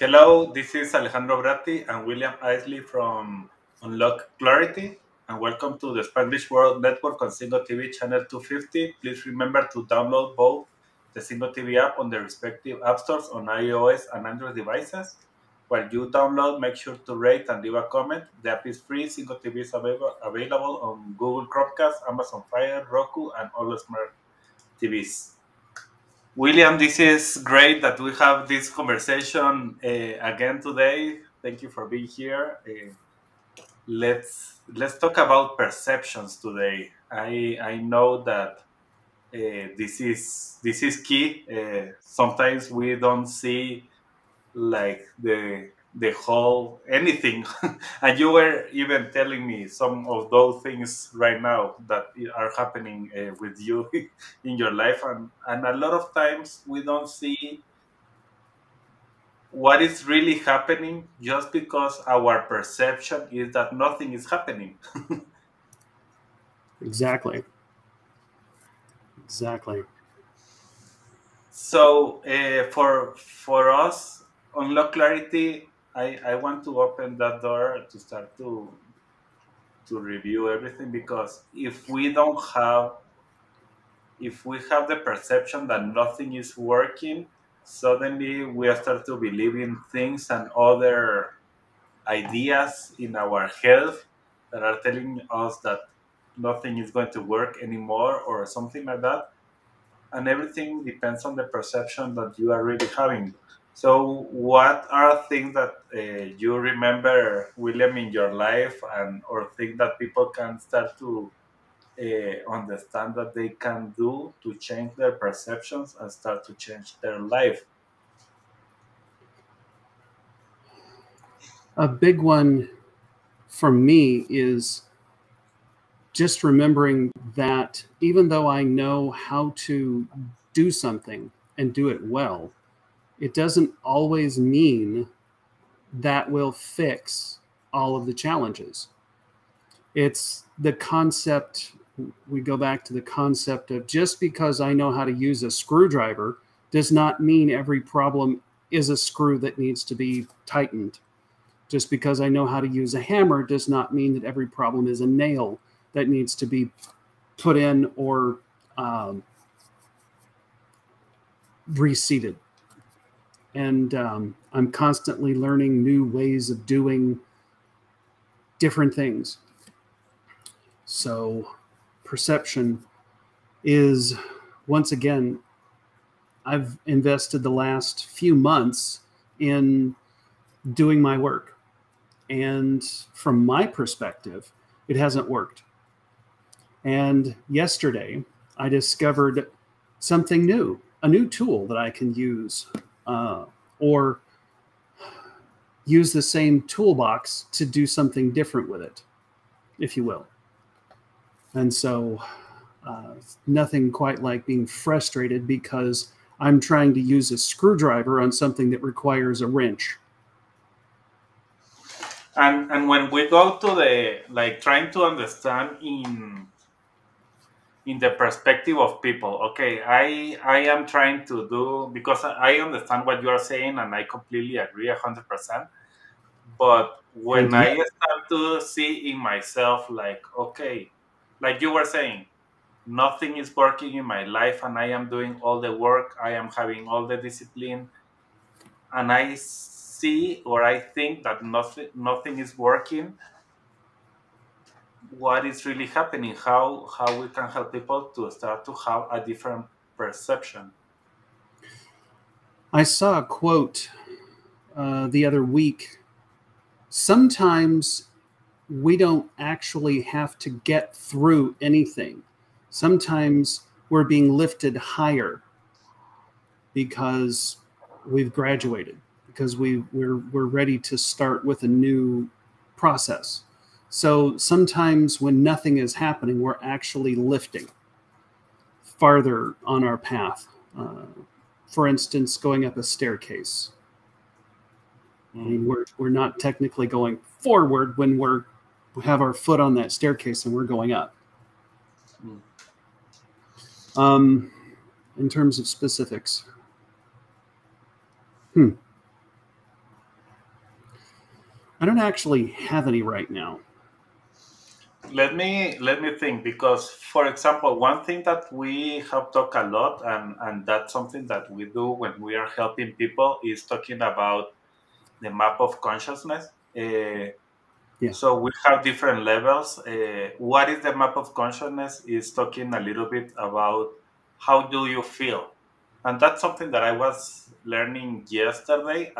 Hello, this is Alejandro Bratti and William Isley from Unlock Clarity, and welcome to the Spanish World Network on Single TV channel 250. Please remember to download both the Single TV app on the respective app stores on iOS and Android devices. While you download, make sure to rate and leave a comment. The app is free. Single TV is available on Google Chromecast, Amazon Fire, Roku, and all smart TVs. William, this is great that we have this conversation again today. Thank you for being here. Let's talk about perceptions today. I know that this is key. Sometimes we don't see like the whole anything, and you were even telling me some of those things right now that are happening with you in your life, and a lot of times we don't see what is really happening just because our perception is that nothing is happening. Exactly. Exactly. So for us, Unlock Clarity, I want to open that door to start to review everything, because if we have the perception that nothing is working, suddenly we start to believe in things and other ideas in our head that are telling us that nothing is going to work anymore or something like that. And everything depends on the perception that you are really having. So what are things that you remember, William, in your life, and or things that people can start to understand that they can do to change their perceptions and start to change their life? A big one for me is just remembering that even though I know how to do something and do it well, it doesn't always mean that will fix all of the challenges. It's the concept, we go back to the concept of just because I know how to use a screwdriver does not mean every problem is a screw that needs to be tightened. Just because I know how to use a hammer does not mean that every problem is a nail that needs to be put in or reseated. And I'm constantly learning new ways of doing different things. So perception is, once again, I've invested the last few months in doing my work. And from my perspective, it hasn't worked. And yesterday, I discovered something new, a new tool that I can use, or use the same toolbox to do something different with it, if you will. And so nothing quite like being frustrated because I'm trying to use a screwdriver on something that requires a wrench. And when we go to the like trying to understand in the perspective of people, okay, I am trying to do, because I understand what you are saying and I completely agree 100%. But when Thank you. I start to see in myself, like, okay, like you were saying, nothing is working in my life and I am doing all the work, I am having all the discipline, and I see or I think that nothing is working. What is really happening? How we can help people to start to have a different perception? I saw a quote the other week. Sometimes we don't actually have to get through anything. Sometimes we're being lifted higher because we've graduated, because we're ready to start with a new process. So sometimes when nothing is happening, we're actually lifting farther on our path. For instance, going up a staircase. I mean, we're not technically going forward when we have our foot on that staircase and we're going up. In terms of specifics, I don't actually have any right now. Let me think, because for example, one thing that we have talked a lot, and that's something that we do when we are helping people, is talking about the map of consciousness. Yeah. So we have different levels. What is the map of consciousness? Is talking a little bit about how do you feel, and that's something that I was learning yesterday.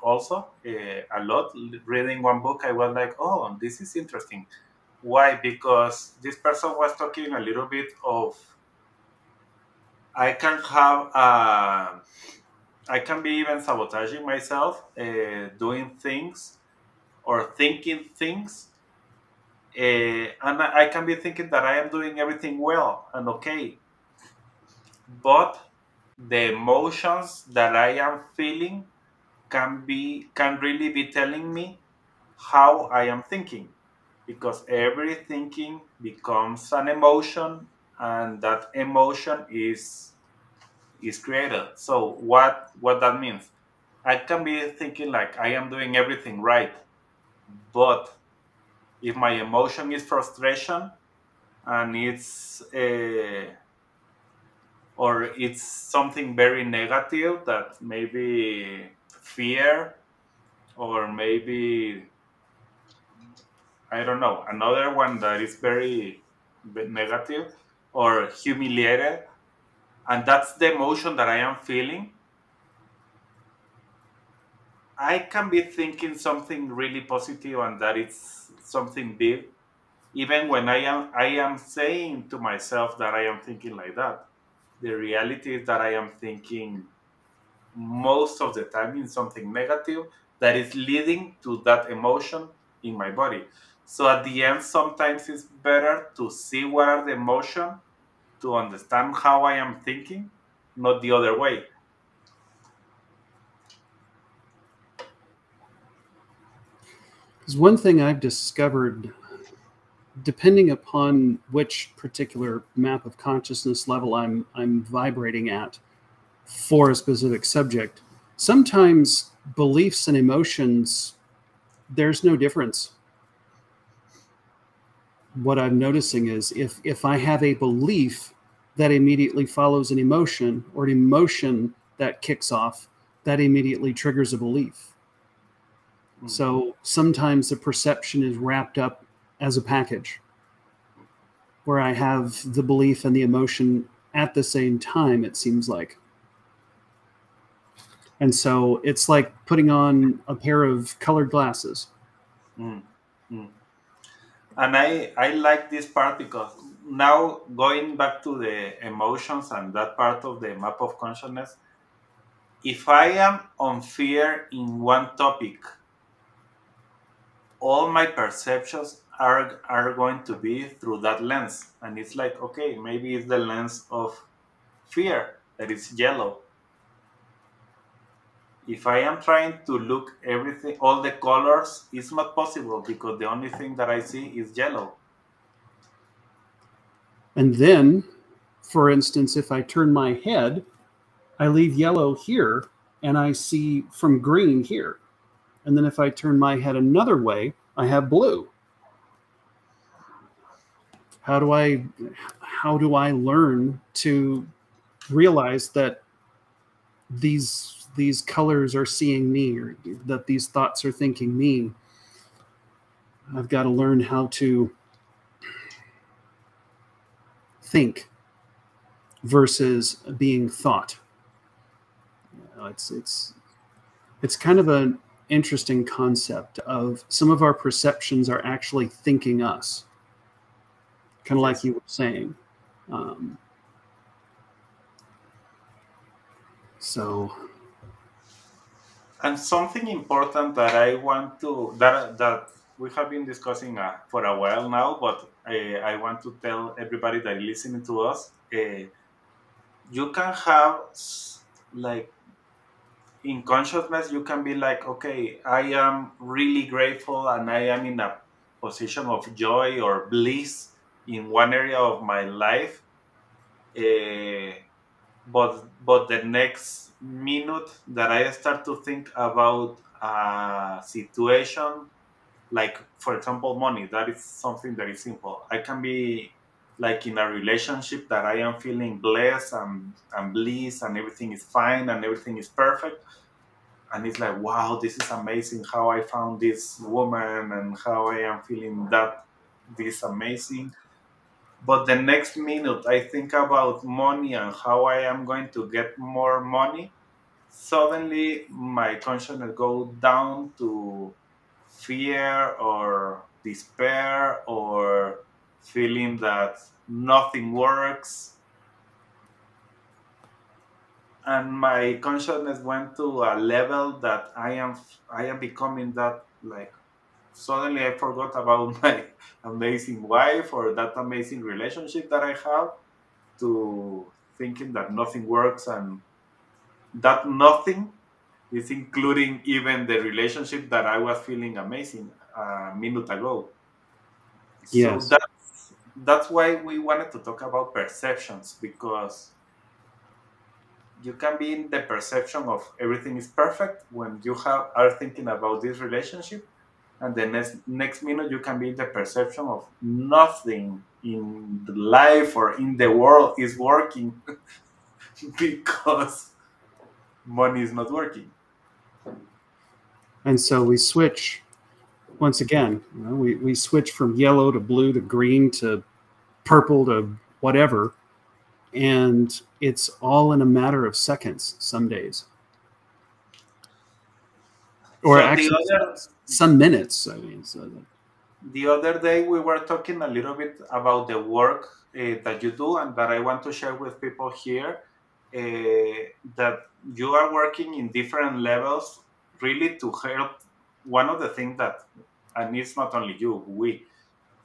Also, a lot reading one book, I was like, oh, this is interesting. Why? Because this person was talking a little bit of I can have I can be even sabotaging myself, doing things or thinking things, and I can be thinking that I am doing everything well and okay, but the emotions that I am feeling can really be telling me how I am thinking, because every thinking becomes an emotion, and that emotion is created. So what that means, I can be thinking like I am doing everything right, but if my emotion is frustration, and it's something very negative, that maybe fear, or maybe I don't know, another one that is very negative, or humiliated, and that's the emotion that I am feeling, I can be thinking something really positive, and that it's something big, even when I am saying to myself that I am thinking like that. The reality is that I am thinking most of the time in something negative that is leading to that emotion in my body. So at the end, sometimes it's better to see what are the emotion, to understand how I am thinking, not the other way. Because one thing I've discovered, depending upon which particular map of consciousness level I'm vibrating at for a specific subject, sometimes beliefs and emotions, there's no difference. What I'm noticing is if I have a belief that immediately follows an emotion, or an emotion that kicks off, that immediately triggers a belief. Mm. So sometimes the perception is wrapped up as a package where I have the belief and the emotion at the same time, it seems like. And so it's like putting on a pair of colored glasses. Mm. Mm. And I like this part, because now going back to the emotions and that part of the map of consciousness, if I am on fear in one topic, all my perceptions are going to be through that lens. And it's like, okay, maybe it's the lens of fear that is yellow. If I am trying to look everything, all the colors, it's not possible, because the only thing that I see is yellow. And then, for instance, if I turn my head, I leave yellow here and I see from green here. And then if I turn my head another way, I have blue. How do I learn to realize that these colors are seeing me, or that these thoughts are thinking me? I've got to learn how to think versus being thought. It's kind of an interesting concept of some of our perceptions are actually thinking us, kind of like Yes. you were saying. Um, so And something important that I want to that we have been discussing for a while now, but I want to tell everybody that is listening to us, you can have like in consciousness, you can be like, okay, I am really grateful, and I am in a position of joy or bliss in one area of my life. Uh, but the next minute that I start to think about a situation like for example money, that is something that is simple. I can be like in a relationship that I am feeling blessed and bliss and everything is fine and everything is perfect, and it's like, wow, this is amazing how I found this woman and how I am feeling that this amazing. But the next minute I think about money and how I am going to get more money, suddenly my consciousness go down to fear or despair or feeling that nothing works, and my consciousness went to a level that I am becoming that, like, suddenly I forgot about my amazing wife or that amazing relationship that I have, to thinking that nothing works, and that nothing is including even the relationship that I was feeling amazing a minute ago. So Yes. that's why we wanted to talk about perceptions, because you can be in the perception of everything is perfect when you are thinking about this relationship, and the next minute you can be in the perception of nothing in the life or in the world is working because money is not working. And so we switch once again. We switch from yellow to blue to green to purple to whatever, and it's all in a matter of seconds. Some days, or So actually, some minutes. I mean, so the other day we were talking a little bit about the work that you do, and that I want to share with people here, that you are working in different levels really to help. One of the things that, and it's not only you, we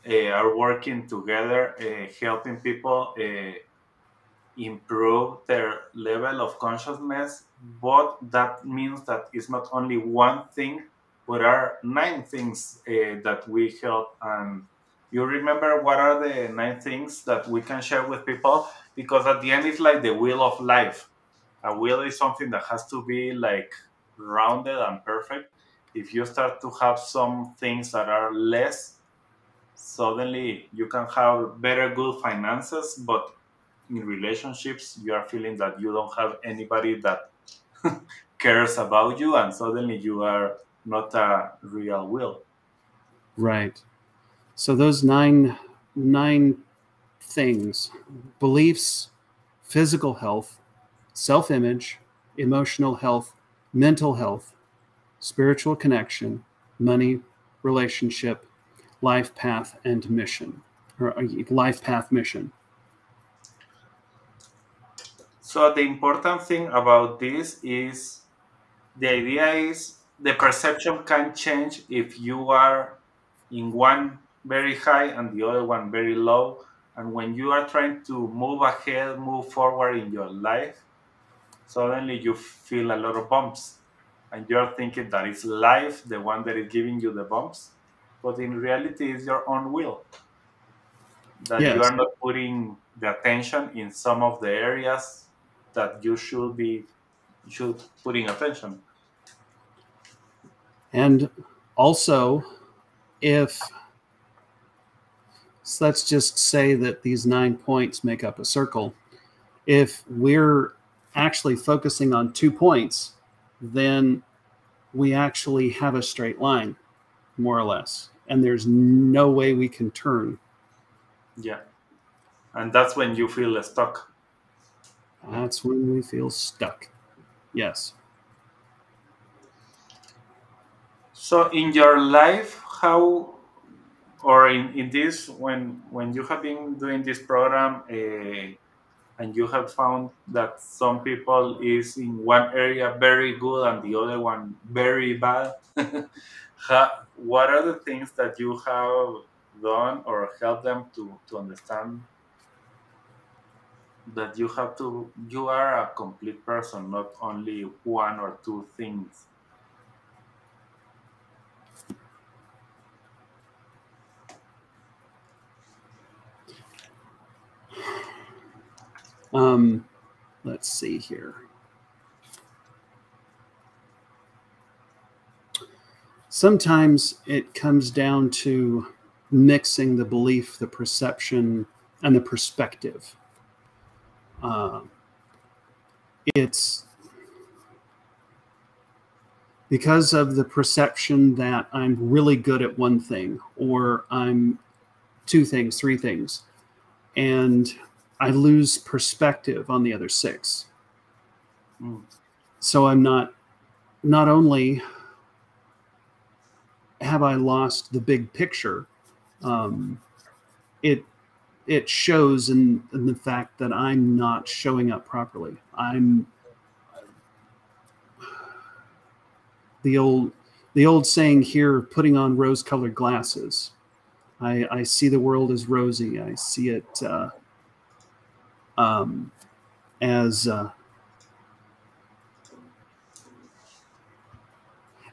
are working together, helping people improve their level of consciousness, but that means that it's not only one thing, but are nine things that we help. And you remember what are the nine things that we can share with people? Because at the end, it's like the wheel of life. A wheel is something that has to be like rounded and perfect. If you start to have some things that are less, suddenly you can have better good finances, but in relationships you are feeling that you don't have anybody that cares about you, and suddenly you are not a real will. right. So those nine things: beliefs, physical health, self-image, emotional health, mental health, spiritual connection, money, relationship, life path, and mission, or life path mission. So the important thing about this is, the idea is the perception can change if you are in one very high and the other one very low, and when you are trying to move ahead, move forward in your life, suddenly you feel a lot of bumps, and you're thinking that it's life the one that is giving you the bumps, but in reality it's your own will, that you Yes. are not putting the attention in some of the areas that you should putting attention. And also, if so, let's just say that these 9 points make up a circle. If we're actually focusing on 2 points, then we actually have a straight line, more or less. And there's no way we can turn. Yeah, and that's when you feel stuck. That's when we feel stuck. Yes. So in your life, how, or in this, when you have been doing this program, and you have found that some people is in one area very good and the other one very bad, what are the things that you have done or help them to understand that you are a complete person, not only one or two things? Um, let's see here. sometimes it comes down to mixing the belief, the perception, and the perspective. Uh, it's because of the perception that I'm really good at one thing, or I'm two things, three things, and I lose perspective on the other six. Mm. So I'm not only have I lost the big picture, um, it it shows in the fact that I'm not showing up properly. I'm the old the old saying here, putting on rose-colored glasses. I see the world as rosy. I see it um, as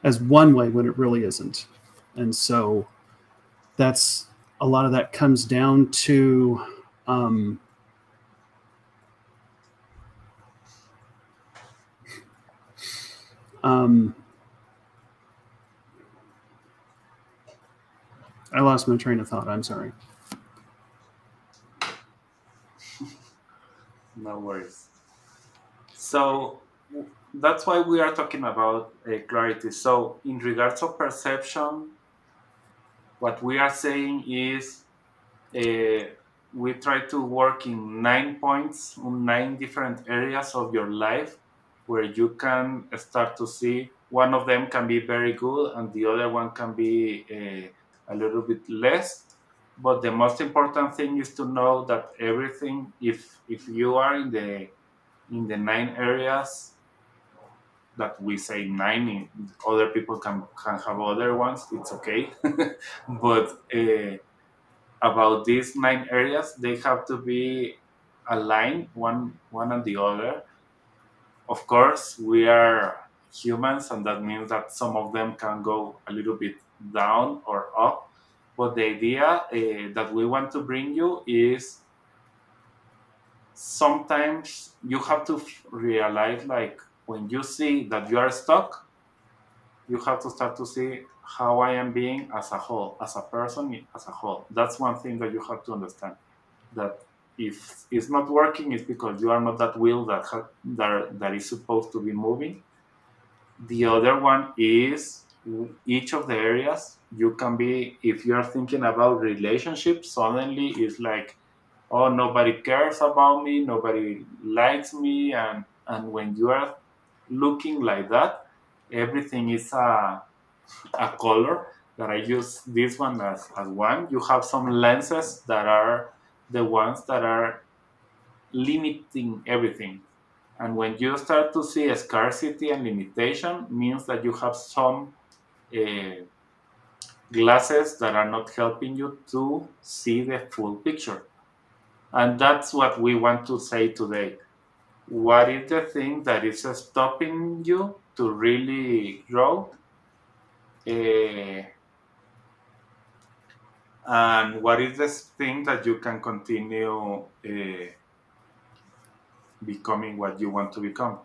as one way when it really isn't, and so that's a lot of that comes down to um, um, I lost my train of thought. I'm sorry. No worries. So that's why we are talking about clarity. So in regards of perception, what we are saying is uh, we try to work in 9 points on 9 different areas of your life where you can start to see one of them can be very good and the other one can be a little bit less, but the most important thing is to know that everything, if you are in the 9 areas that we say nine, other people can have other ones, it's okay. But about these 9 areas, they have to be aligned one and the other. Of course, we are humans, and that means that some of them can go a little bit down or up. But the idea that we want to bring you is sometimes you have to realize, like, when you see that you are stuck, you have to start to see how I am being as a whole, as a person, as a whole. That's one thing that you have to understand. That if it's not working, it's because you are not that wheel that is supposed to be moving. The other one is each of the areas you can be. If you are thinking about relationships, suddenly it's like, oh, nobody cares about me, nobody likes me, and when you are looking like that, everything is a color. That I use this one as one. You have some lenses that are the ones that are limiting everything. And when you start to see a scarcity and limitation, means that you have some uh, glasses that are not helping you to see the full picture. And that's what we want to say today. What is the thing that is stopping you to really grow? Uh, and what is the thing that you can continue becoming what you want to become?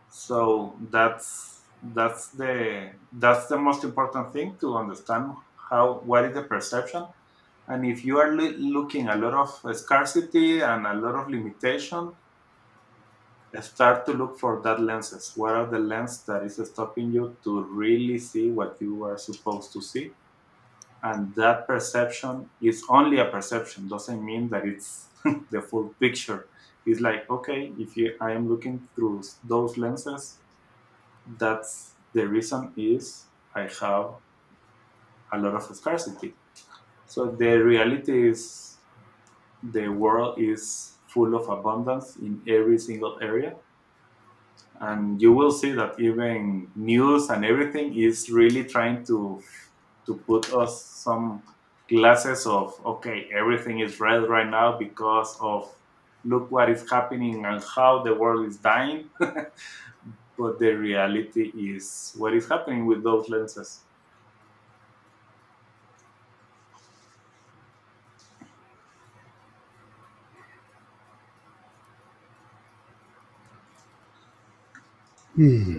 So that's the most important thing to understand how what is the perception. And if you are looking a lot of scarcity and a lot of limitation, start to look for that lenses. What are the lenses that is stopping you to really see what you are supposed to see? And that perception is only a perception, doesn't mean that it's the full picture. It's like, okay, if you I am looking through those lenses, that's the reason is I have a lot of scarcity. So the reality is the world is full of abundance in every single area. And you will see that even news and everything is really trying to put us some glasses of, okay, everything is red right now because of look what is happening and how the world is dying. But the reality is what is happening with those lenses. Hmm.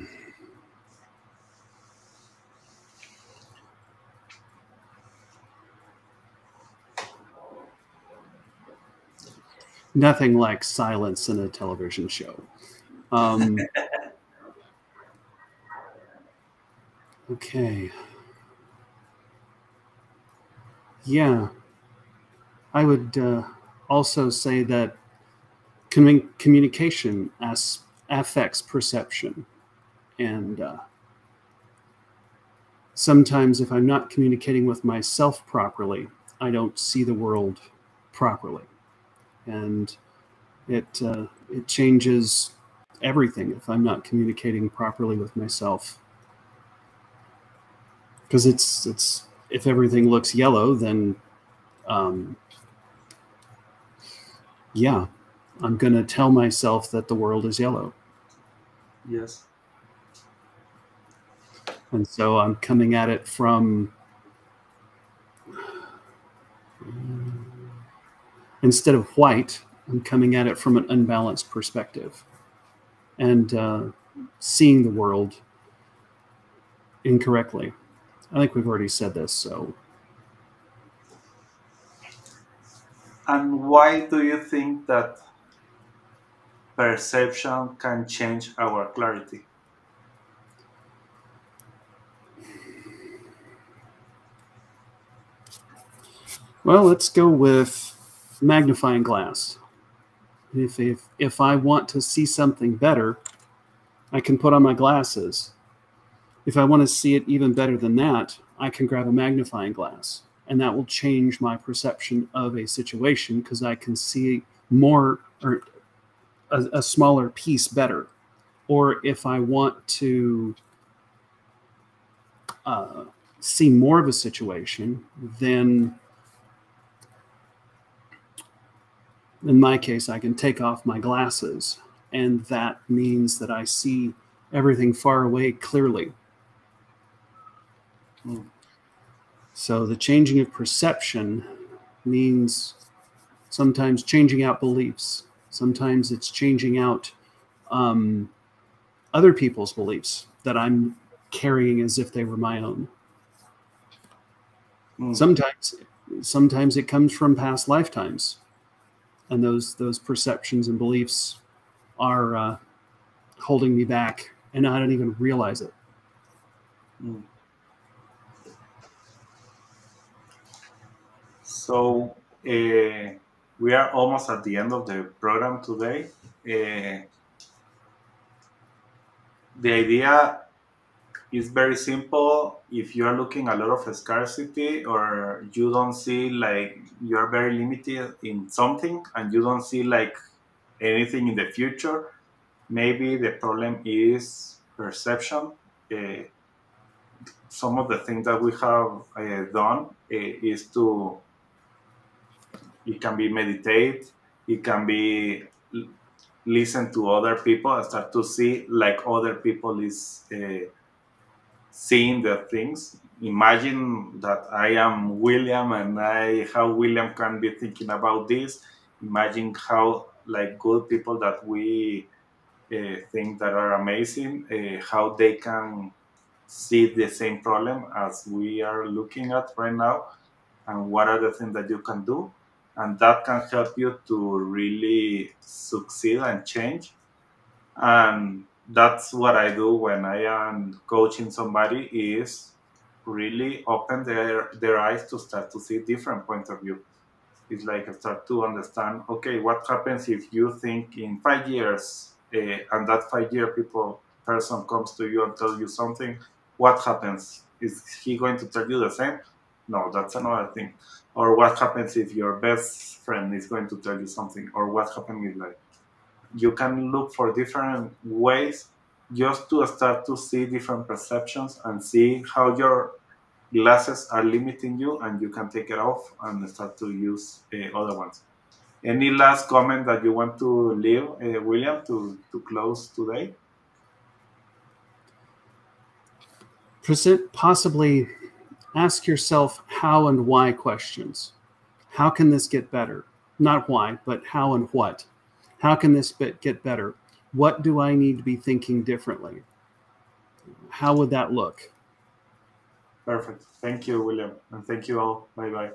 Nothing like silence in a television show. Um, okay. Yeah, I would also say that communication affects perception. And sometimes, if I'm not communicating with myself properly, I don't see the world properly. And it changes everything if I'm not communicating properly with myself. Because it's if everything looks yellow, then um, yeah, I'm going to tell myself that the world is yellow. Yes. And so I'm coming at it from, instead of white, I'm coming at it from an unbalanced perspective and seeing the world incorrectly. I think we've already said this. So, And why do you think that perception can change our clarity? well, let's go with magnifying glass. If I want to see something better, I can put on my glasses. If I want to see it even better than that, I can grab a magnifying glass, and that will change my perception of a situation because I can see more or a smaller piece better. Or if I want to uh, see more of a situation, then in my case, I can take off my glasses, and that means that I see everything far away clearly. Mm. So the changing of perception means sometimes changing out beliefs. Sometimes it's changing out um, other people's beliefs that I'm carrying as if they were my own. Mm. Sometimes, sometimes it comes from past lifetimes, and those perceptions and beliefs are holding me back, and I don't even realize it. Mm. So we are almost at the end of the program today. Uh, the idea is very simple. If you are looking a lot of scarcity, or you don't see, like, you are very limited in something and you don't see like anything in the future, maybe the problem is perception. Uh, some of the things that we have done is to, it can be meditate, it can be listen to other people and start to see like other people is seeing the things. Imagine that I am William and I how William can be thinking about this. Imagine how like good people that we think that are amazing, how they can see the same problem as we are looking at right now, and what are the things that you can do, and that can help you to really succeed and change. And that's what I do when I am coaching somebody, is really open their eyes to start to see different point of view. It's like I start to understand, okay, what happens if you think in 5 years, and that 5 year person comes to you and tells you something, what happens? Is he going to tell you the same? No, that's another thing. Or what happens if your best friend is going to tell you something? Or what happens is like, you can look for different ways just to start to see different perceptions and see how your glasses are limiting you, and you can take it off and start to use other ones. Any last comment that you want to leave, William, to close today? Possibly ask yourself how and why questions. How can this get better? Not why, but how and what. How can this bit get better? What do I need to be thinking differently? How would that look? Perfect. Thank you, William, and thank you all. Bye bye.